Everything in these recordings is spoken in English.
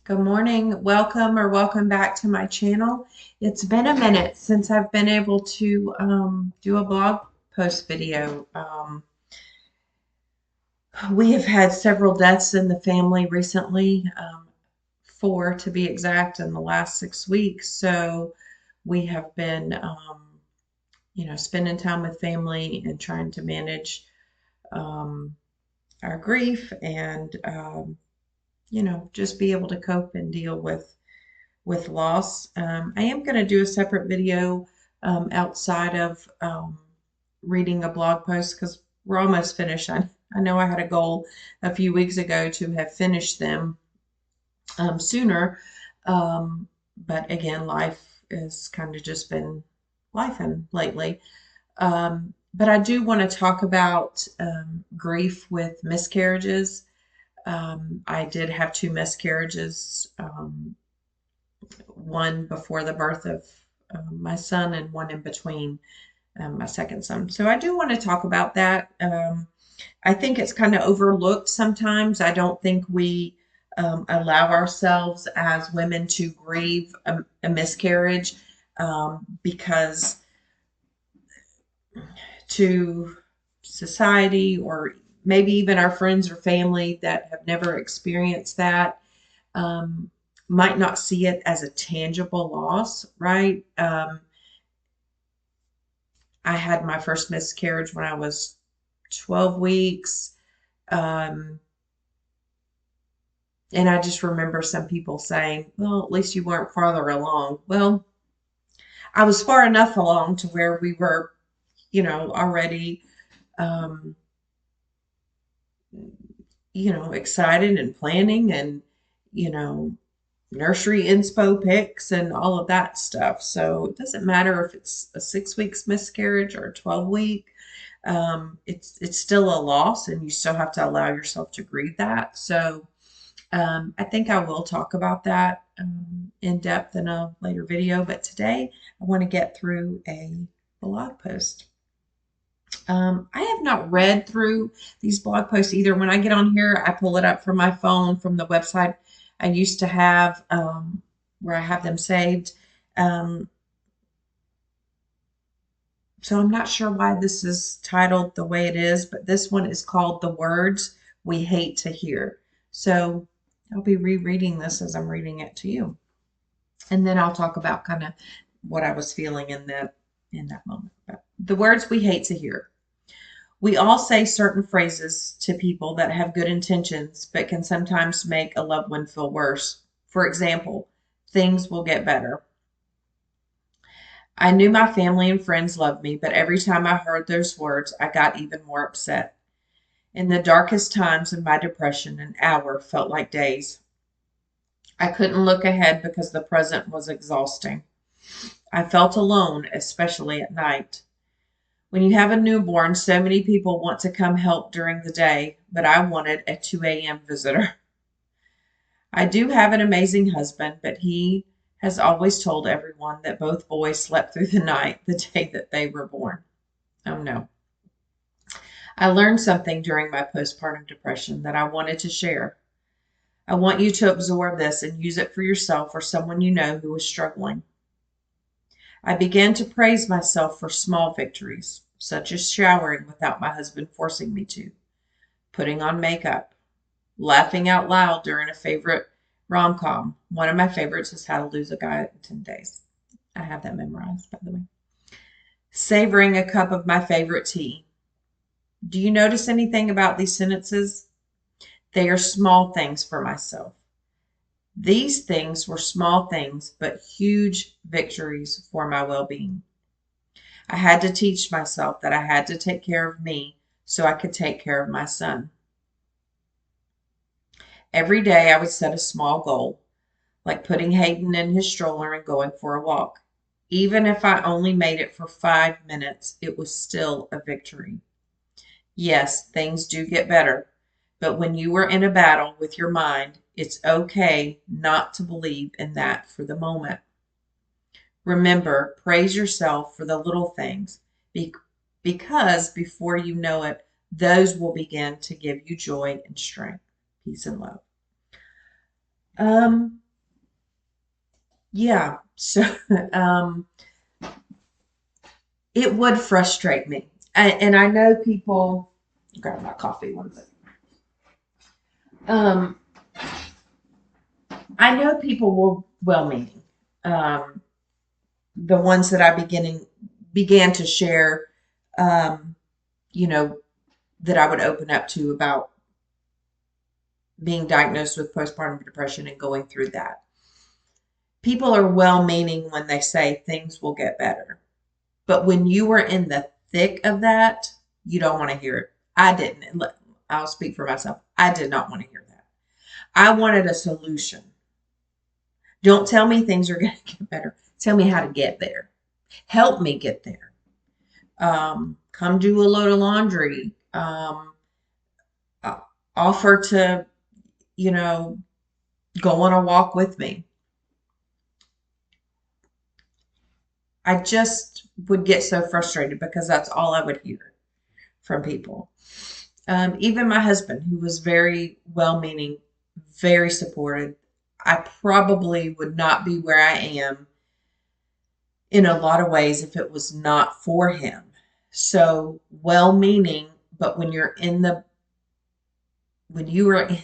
Good morning. Welcome back to my channel. It's been a minute since I've been able to do a blog post video. We have had several deaths in the family recently, four to be exact, in the last 6 weeks. So we have been, spending time with family and trying to manage um, our grief and, just be able to cope and deal with loss. I am going to do a separate video outside of reading a blog post because we're almost finished. I know I had a goal a few weeks ago to have finished them sooner, um, but again, life has kind of just been lifing lately. But I do want to talk about grief with miscarriages. I did have two miscarriages. One before the birth of my son and one in between my second son. So I do want to talk about that. I think it's kind of overlooked sometimes. I don't think we allow ourselves as women to grieve a miscarriage because to society or maybe even our friends or family that have never experienced that um, might not see it as a tangible loss, right? I had my first miscarriage when I was 12 weeks. Um, and I just remember some people saying, well, at least you weren't farther along. Well, I was far enough along to where we were, already, um, excited and planning and, you know, nursery inspo pics and all of that stuff. So it doesn't matter if it's a 6 weeks miscarriage or a 12 week. It's still a loss, and you still have to allow yourself to grieve that. So I think I will talk about that in depth in a later video. But today I want to get through a blog post. I have not read through these blog posts either. When I get on here, I pull it up from my phone from the website I used to have where I have them saved. Um, so I'm not sure why this is titled the way it is, but this one is called The Words We Hate to Hear. So I'll be rereading this as I'm reading it to you. And then I'll talk about kind of what I was feeling in that moment. But the words we hate to hear. We all say certain phrases to people that have good intentions, but can sometimes make a loved one feel worse. For example, things will get better. I knew my family and friends loved me, but every time I heard those words, I got even more upset. In the darkest times of my depression, an hour felt like days. I couldn't look ahead because the present was exhausting. I felt alone, especially at night. When you have a newborn, so many people want to come help during the day, but I wanted a 2 a.m. visitor. I do have an amazing husband, but he has always told everyone that both boys slept through the night the day that they were born. Oh no. I learned something during my postpartum depression that I wanted to share. I want you to absorb this and use it for yourself or someone you know who is struggling. I began to praise myself for small victories, such as showering without my husband forcing me to, putting on makeup, laughing out loud during a favorite rom-com. One of my favorites is How to Lose a Guy in 10 Days. I have that memorized, by the way. Savoring a cup of my favorite tea. Do you notice anything about these sentences? They are small things for myself. These things were small things, but huge victories for my well being. I had to teach myself that I had to take care of me so I could take care of my son. Every day I would set a small goal, like putting Hayden in his stroller and going for a walk. Even if I only made it for 5 minutes, it was still a victory. Yes, things do get better, but when you are in a battle with your mind, it's okay not to believe in that for the moment. Remember, praise yourself for the little things because before you know it, those will begin to give you joy and strength, peace and love. Um, yeah. So, um, it would frustrate me. And I know people, grab my coffee one second. Um, I know people were well meaning. Um, the ones that I began to share, um, you know, that I would open up to about being diagnosed with postpartum depression and going through that. People are well meaning when they say things will get better. But when you were in the thick of that, you don't want to hear it. I didn't. I'll speak for myself. I did not want to hear that. I wanted a solution. Don't tell me things are going to get better. Tell me how to get there. Help me get there. Come do a load of laundry. Uh, Offer to, you know, go on a walk with me. I just would get so frustrated because that's all I would hear from people. Even my husband, who was very well meaning, very supportive, I probably would not be where I am in a lot of ways if it was not for him. So well meaning, but when you were in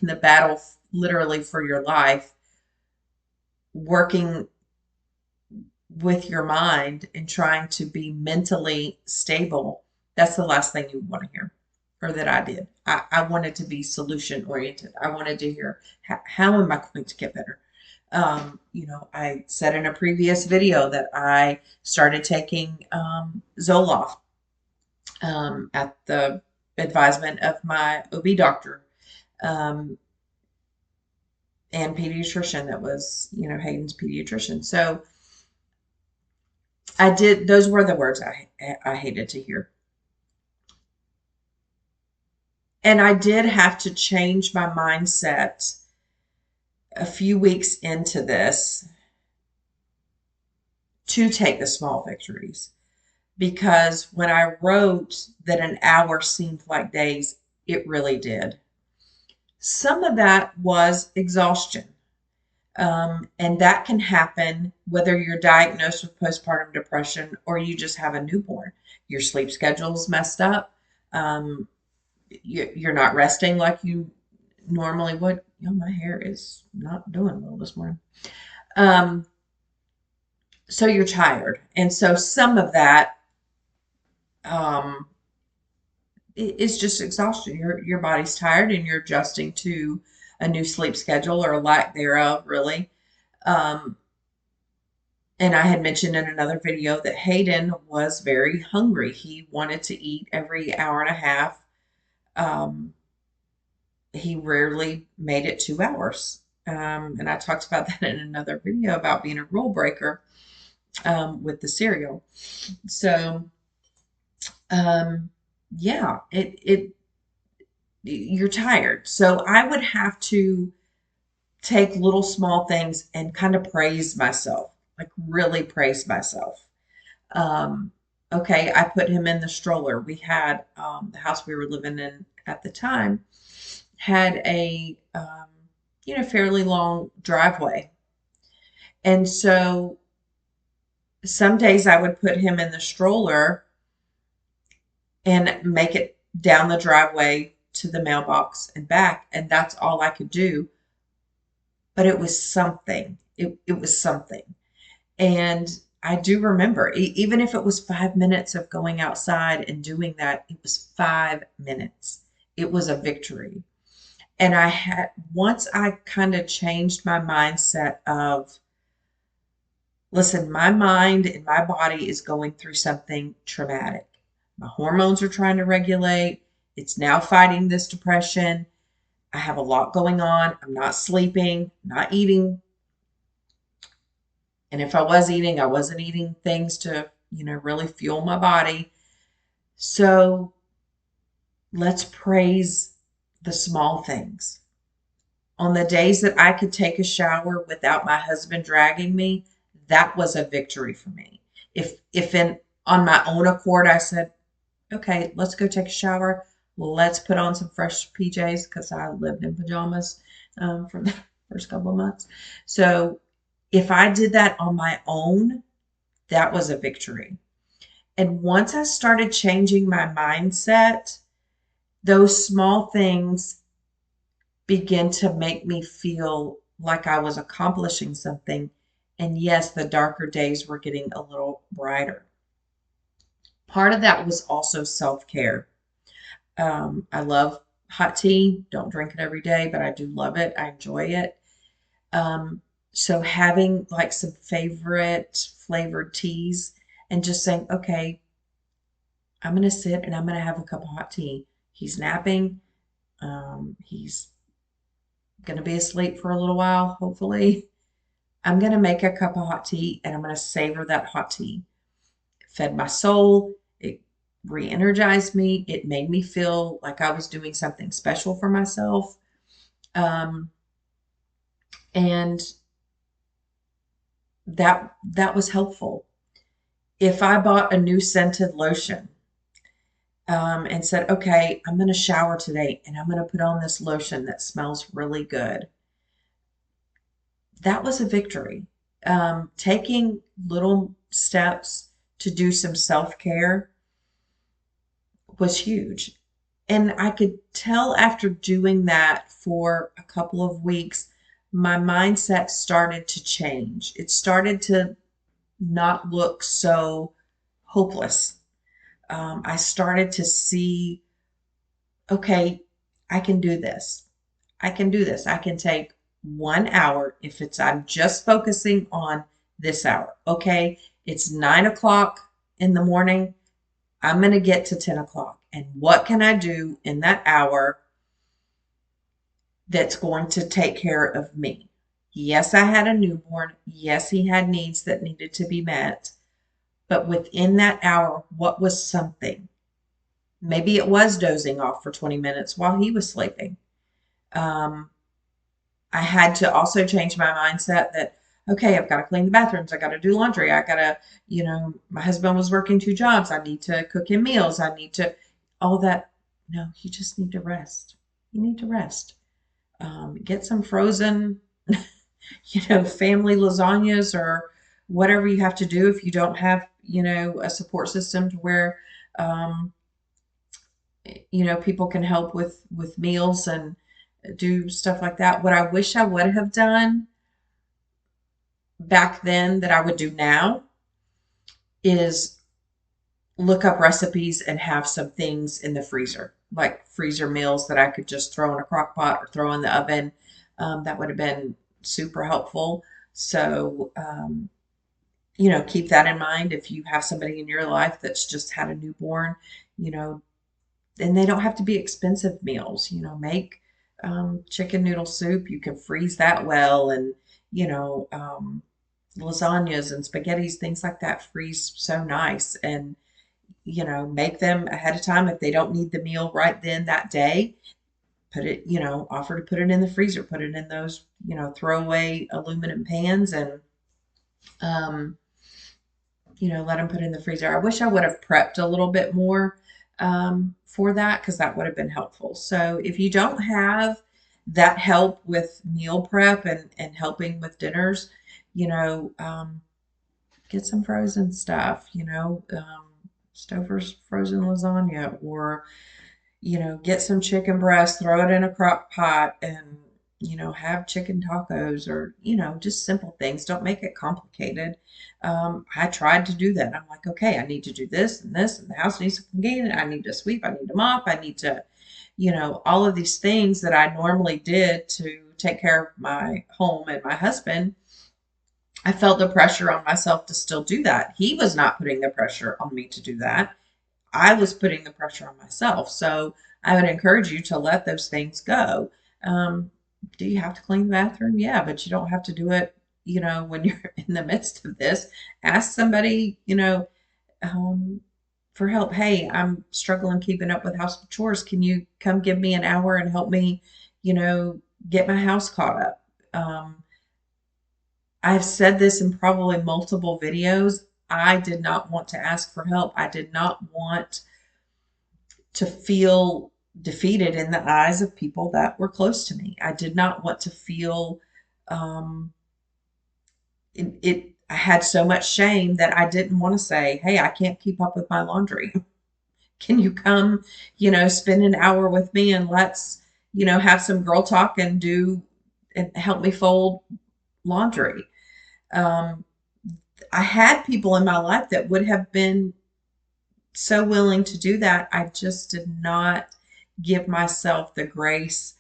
the battle literally for your life, working with your mind and trying to be mentally stable, that's the last thing you want to hear, or that I did. I wanted to be solution oriented. I wanted to hear, how am I going to get better? I said in a previous video that I started taking Zoloft at the advisement of my OB doctor um, and pediatrician that was, Hayden's pediatrician. So I did, those were the words I hated to hear. And I did have to change my mindset a few weeks into this to take the small victories. Because when I wrote that an hour seemed like days, it really did. Some of that was exhaustion. And that can happen whether you're diagnosed with postpartum depression or you just have a newborn. Your sleep schedule's messed up. Um, you're not resting like you normally would. My hair is not doing well this morning. Um, so you're tired. And so some of that um, is just exhaustion. Your body's tired and you're adjusting to a new sleep schedule or a lack thereof, really. Um, and I had mentioned in another video that Hayden was very hungry. He wanted to eat every hour and a half. Um, he rarely made it 2 hours. And I talked about that in another video about being a rule breaker with the cereal. So, um, yeah, you're tired. So I would have to take little small things and kind of praise myself, like really praise myself. Um, okay, I put him in the stroller. We had the house we were living in at the time had a fairly long driveway. And so some days I would put him in the stroller and make it down the driveway to the mailbox and back. And that's all I could do. But it was something. It was something. And I do remember, even if it was 5 minutes of going outside and doing that, it was 5 minutes. It was a victory. And once I kind of changed my mindset of, listen, my mind and my body is going through something traumatic. My hormones are trying to regulate. It's now fighting this depression. I have a lot going on. I'm not sleeping, not eating. And if I was eating, I wasn't eating things to, really fuel my body. So let's praise the small things. On the days that I could take a shower without my husband dragging me, that was a victory for me. If on my own accord I said, okay, let's go take a shower. Let's put on some fresh PJs because I lived in pajamas from first couple of months. So if I did that on my own, that was a victory. And once I started changing my mindset, those small things begin to make me feel like I was accomplishing something. And yes, the darker days were getting a little brighter. Part of that was also self care. I love hot tea. Don't drink it every day, but I do love it. I enjoy it. Um, so having like some favorite flavored teas and just saying, okay, I'm going to sit and I'm going to have a cup of hot tea. He's napping. He's going to be asleep for a little while, hopefully. I'm going to make a cup of hot tea and I'm going to savor that hot tea. It fed my soul. It re energized me. It made me feel like I was doing something special for myself. Um, and that was helpful. If I bought a new scented lotion and said, okay, I'm going to shower today and I'm going to put on this lotion that smells really good, that was a victory. Taking little steps to do some self care was huge. And I could tell after doing that for a couple of weeks, my mindset started to change. It started to not look so hopeless. I started to see, okay, I can do this. I can do this. I can take 1 hour if I'm just focusing on this hour. Okay, it's 9 o'clock in the morning. I'm going to get to 10 o'clock. And what can I do in that hour that's going to take care of me? Yes, I had a newborn. Yes, he had needs that needed to be met. But within that hour, what was something? Maybe it was dozing off for 20 minutes while he was sleeping. Um, I had to also change my mindset that, okay, I've got to clean the bathrooms. I got to do laundry. I got to, my husband was working 2 jobs. I need to cook him meals. I need to, all that. No, you just need to rest. You need to rest. Get some frozen, family lasagnas or whatever you have to do if you don't have, a support system to where, um, people can help with meals and do stuff like that. What I wish I would have done back then that I would do now is look up recipes and have some things in the freezer, like freezer meals that I could just throw in a crock pot or throw in the oven. That would have been super helpful. So, keep that in mind if you have somebody in your life that's just had a newborn, you know, and they don't have to be expensive meals. Make chicken noodle soup. You can freeze that well, and lasagnas and spaghettis, things like that freeze so nice. And make them ahead of time if they don't need the meal right then that day. Put it, offer to put it in the freezer. Put it in those, throwaway aluminum pans, and um, let them put it in the freezer. I wish I would have prepped a little bit more for that because that would have been helpful. So if you don't have that help with meal prep and helping with dinners, get some frozen stuff, Stouffer's frozen lasagna, or, get some chicken breast, throw it in a crock pot and, have chicken tacos or, just simple things. Don't make it complicated. I tried to do that. I'm like, okay, I need to do this, and the house needs to clean. I need to sweep. I need to mop. I need to, all of these things that I normally did to take care of my home and my husband. I felt the pressure on myself to still do that. He was not putting the pressure on me to do that. I was putting the pressure on myself. So I would encourage you to let those things go. Um, do you have to clean the bathroom? Yeah, but you don't have to do it, when you're in the midst of this. Ask somebody, um, for help. Hey, I'm struggling keeping up with household chores. Can you come give me an hour and help me, get my house caught up? I've said this in probably multiple videos. I did not want to ask for help. I did not want to feel defeated in the eyes of people that were close to me. I did not want to feel Um, I had so much shame that I didn't want to say, hey, I can't keep up with my laundry. Can you come, spend an hour with me and let's, have some girl talk and help me fold laundry. Um, I had people in my life that would have been so willing to do that. I just did not give myself the grace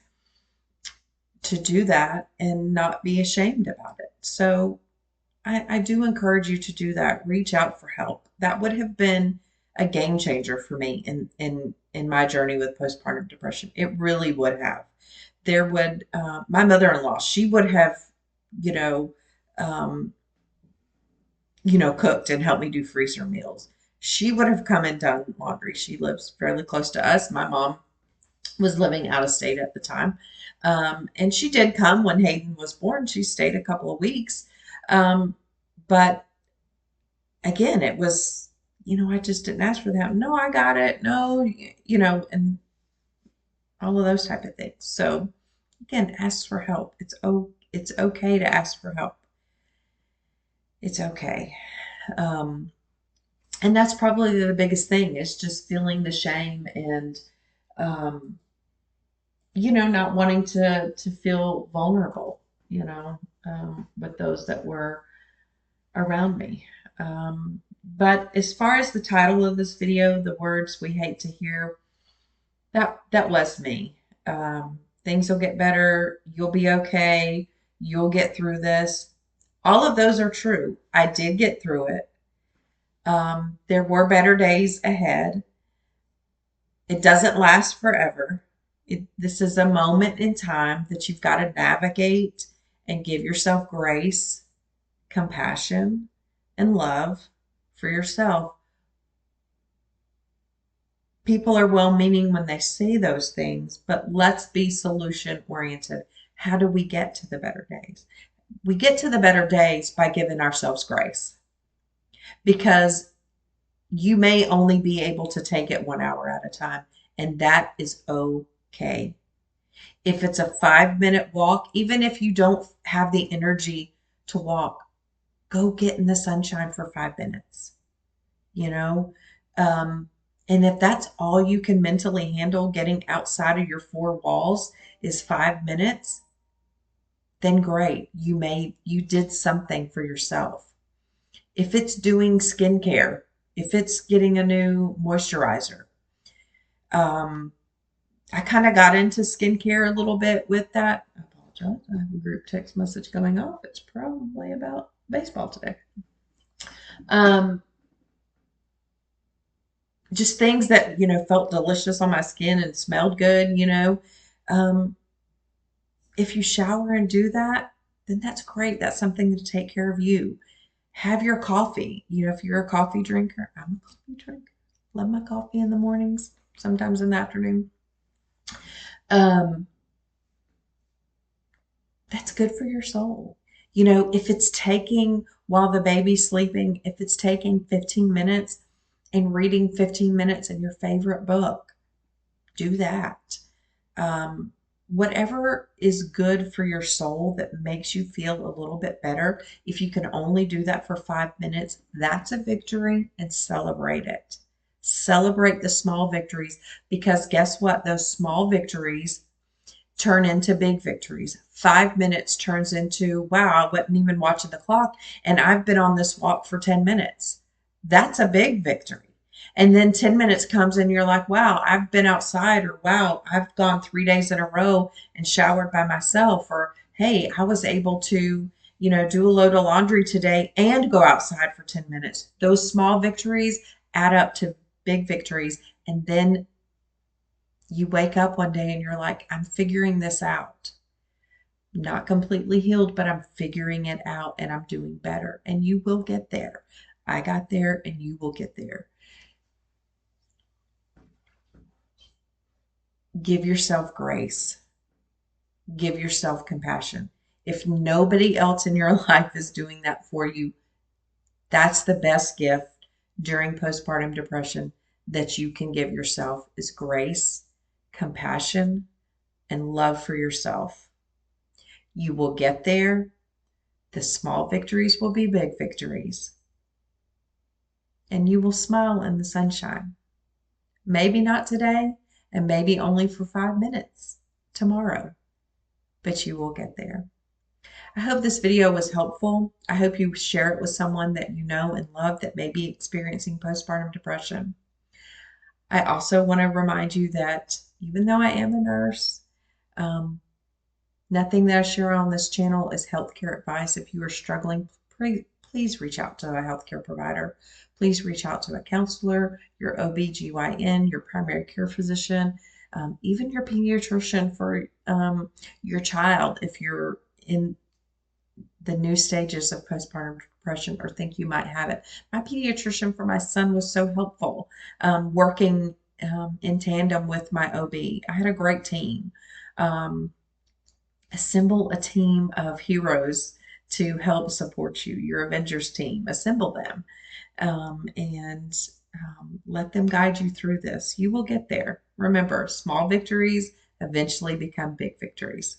to do that and not be ashamed about it. So I do encourage you to do that. Reach out for help. That would have been a game changer for me in my journey with postpartum depression. It really would have. There would my mother-in-law. She would have, you know, um, cooked and helped me do freezer meals. She would have come and done laundry. She lives fairly close to us. My mom was living out of state at the time, and she did come when Hayden was born. She stayed a couple of weeks. But again, it was, I just didn't ask for that. No, I got it. No, and all of those type of things. So again, ask for help. It's okay to ask for help. It's okay. Um, and that's probably the biggest thing is just feeling the shame and, um, not wanting to feel vulnerable, with those that were around me. But as far as the title of this video, the words we hate to hear, that was me. Things will get better. You'll be okay. You'll get through this. All of those are true. I did get through it. There were better days ahead. It doesn't last forever. This is a moment in time that you've got to navigate and give yourself grace, compassion, and love for yourself. People are well meaning when they say those things, but let's be solution oriented. How do we get to the better days? We get to the better days by giving ourselves grace because you may only be able to take it 1 hour at a time, and that is okay. If it's a 5-minute walk, even if you don't have the energy to walk, go get in the sunshine for 5 minutes, you know? And if that's all you can mentally handle, getting outside of your four walls is 5 minutes, then great. You did something for yourself. If it's doing skincare, if it's getting a new moisturizer, um, I kind of got into skincare a little bit with that. I apologize. I have a group text message going off. It's probably about baseball today. Um, just things that, felt delicious on my skin and smelled good, Um, if you shower and do that, then that's great. That's something to take care of you. Have your coffee. If you're a coffee drinker, I'm a coffee drinker. Love my coffee in the mornings, sometimes in the afternoon. Um, that's good for your soul. If it's taking while the baby's sleeping, if it's taking 15 minutes and reading 15 minutes in your favorite book, do that. Um, Whatever is good for your soul that makes you feel a little bit better, if you can only do that for 5 minutes, that's a victory and celebrate it. Celebrate the small victories because guess what? Those small victories turn into big victories. 5 minutes turns into, wow, I wasn't even watching the clock and I've been on this walk for 10 minutes. That's a big victory. And then 10 minutes comes and you're like, wow, I've been outside, or wow, I've gone 3 days in a row and showered by myself, or hey, I was able to, do a load of laundry today and go outside for 10 minutes. Those small victories add up to big victories. And then you wake up one day and you're like, I'm figuring this out. Not completely healed, but I'm figuring it out and I'm doing better. And you will get there. I got there and you will get there. Give yourself grace. Give yourself compassion. If nobody else in your life is doing that for you, that's the best gift during postpartum depression that you can give yourself is grace, compassion, and love for yourself. You will get there. The small victories will be big victories. And you will smile in the sunshine. Maybe not today, and maybe only for 5 minutes tomorrow, but you will get there. I hope this video was helpful. I hope you share it with someone that you know and love that may be experiencing postpartum depression. I also want to remind you that even though I am a nurse, um, nothing that I share on this channel is healthcare advice. If you are struggling, please reach out to a healthcare provider. Please reach out to a counselor, your OB/GYN, your primary care physician, even your pediatrician for your child if you're in the new stages of postpartum depression or think you might have it. My pediatrician for my son was so helpful, working in tandem with my OB. I had a great team. Assemble a team of heroes to help support you, your Avengers team. Assemble them and let them guide you through this. You will get there. Remember, small victories eventually become big victories.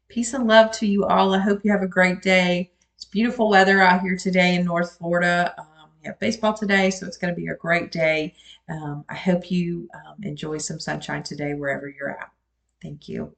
Peace and love to you all. I hope you have a great day. It's beautiful weather out here today in North Florida. We have baseball today, so it's going to be a great day. I hope you enjoy some sunshine today wherever you're at. Thank you.